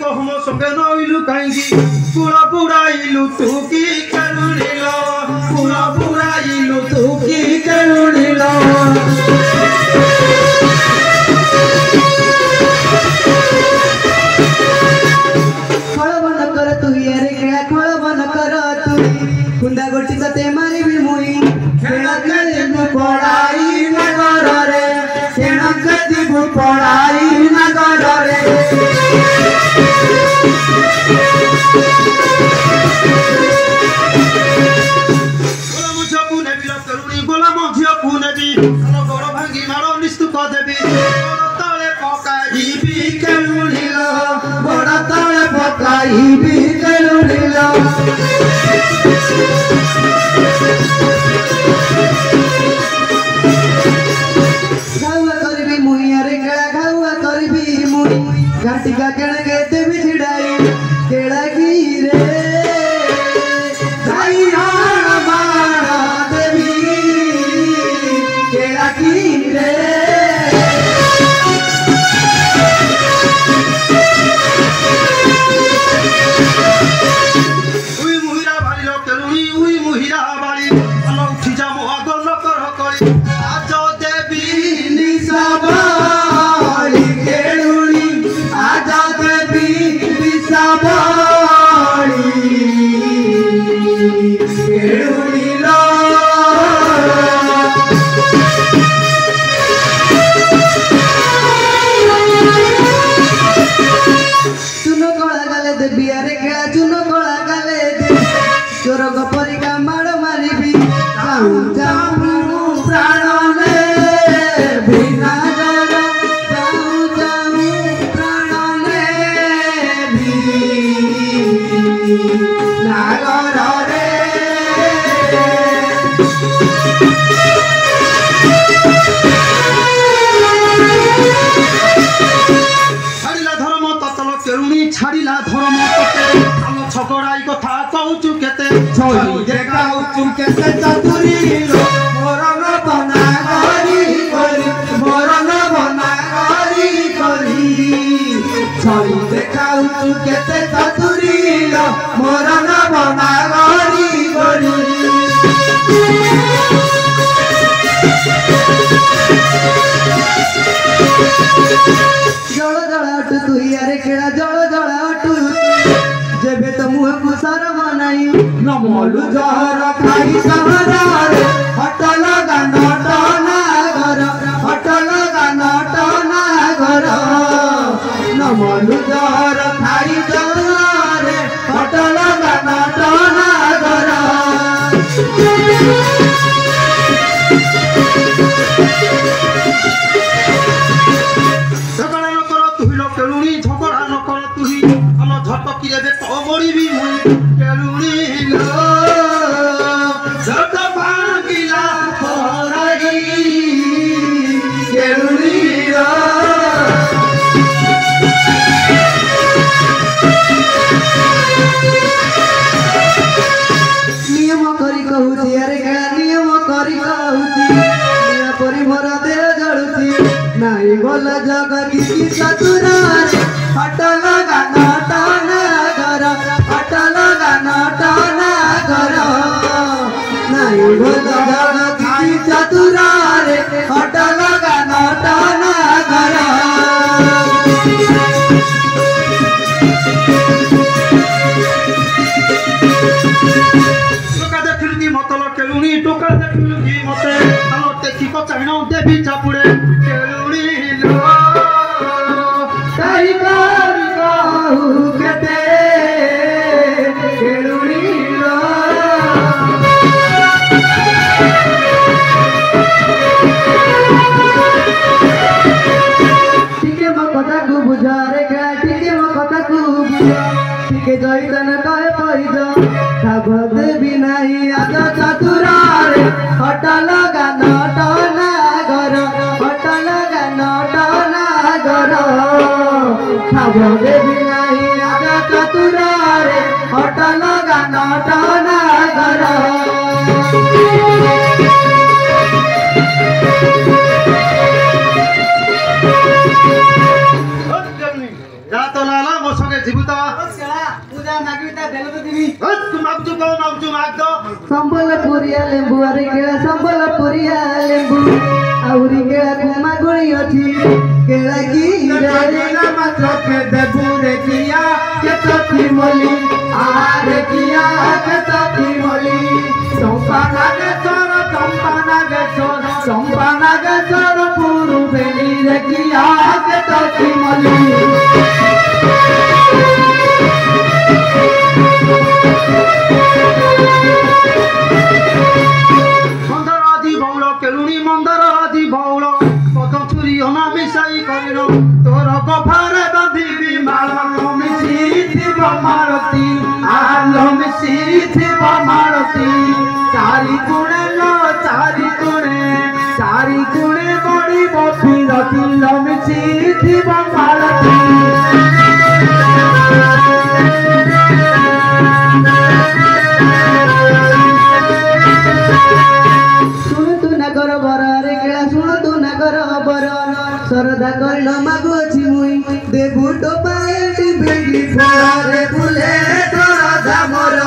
कहमो संगे नइलु कांगी पुरा पुराइलु तू की करुणिलो पुरा पुराइलु तू की करुणिलो खळबन कर तू यारे खेळा खळबन कर तू कुंदा गोटी ते मारी भी मुई खेळा खेळू पडाई नगर रे खेळा खेळू पडाई नगर रे गोलाम झपु नेबी करुणी गोलाम झपु नेबी अनो गोड़ भांगी मारो निस्तुक देबी गोड़ तळे पकाइबी करुणिलो बड़ा तळे पकाइबी करुणिलो घावा करबी मुई अरे केळा घावा करबी मुई घाटिका केळा गेते भी छिड़ाई केळा की रे भाई हाण मारा देवी केळा की रे उई मुहिरा भारी लो करुणी उई मुहिरा भारी अनो उठी जा मो आगो न कर करी आज देवी निसाबाली केळुणी आज देवी निसाबाली केळुणी लो चुनो कळा गाले देवी अरे केळा चुनो कळा गाले देवी चोर गपरिका माड़ मारिबी जाऊ जाऊ प्राण ने बिना जर जाऊ जाऊ प्राण ने भी नागर रे छाड़िला धर्म ततल केरुणी छाड़िला धर्म तते आलो छगड़ाई कथा कहूचु केते छोई देखाउचु केते चतुरी लो मोरन बना करी करी मोरन बना करी करी छोई देखाउचु केते चतुरी लो मोरन बना करी करी जल जलाटू तू यारे खेड़ा जल जलाटू जेबे तो मुह को सारा बनाई नमलु जहर खाई सहरा रे हटल गाना घर हटल गाना घर नमलु जहर खाई सहरा रे हटल गाना घर झगड़ा न कर तुही लो केरुणी झगड़ा न कर तुही अनो झटकी रे तो मरिबी मुई केरुणी लो झट भांगिला पराई केरुणी लो नियम करी कहूची अरे खेला नियम करी कहूची निया परी मोर देह जळुची नाही बोल जगती की चतुरारे हटल गाना घर हटल गाना घर नाही बोल जगती की चतुरारे हटल गाना घर टोका देखिलु की मतल केरुणी टोका देखिलु की मते अनो टेकी को चाइनो देवी चापुड़े केरुणी लो ताई कारी कहू केते केरुणी लो ठीके मो कथा को बुझा रे खेला ठीके मो कथा को बुझा ठीके जइतन कहे पहिजो खाब देवी नाही आज चतुरा रे हटल गाना घर हटल गाना घर खाब देवी नाही आज चतुरा रे हटल गाना घर जा तो लाला मो संगे जीवित पूजा मागिता देलो तो दिबी तू मागजू को मागजू माग दो संबलपुरिया लेंबू अरे केळा संबलपुरिया लेंबू आउरी केळा कुमा गुणी अछि केळा की रे मात्र के देबू रे किया के तथी मोली आरे किया के तथी मोली चंपा नागे चोर पुरु बेली रे किया के तथी मोली मंदरादी बौल केलुनी मंदरादी बौल पदम छुरी अना मिसाई करिनो तोर गफारे बांधिबी माळ मिसी थिब मारती आलो मिसी थिब मारती चारि गुणे बड़ी बफिरती लो मिसी थिब मारती सरदा कर मागु अछि मुई देबु तो पाएटी बेगी फुले फुले सरदा मोर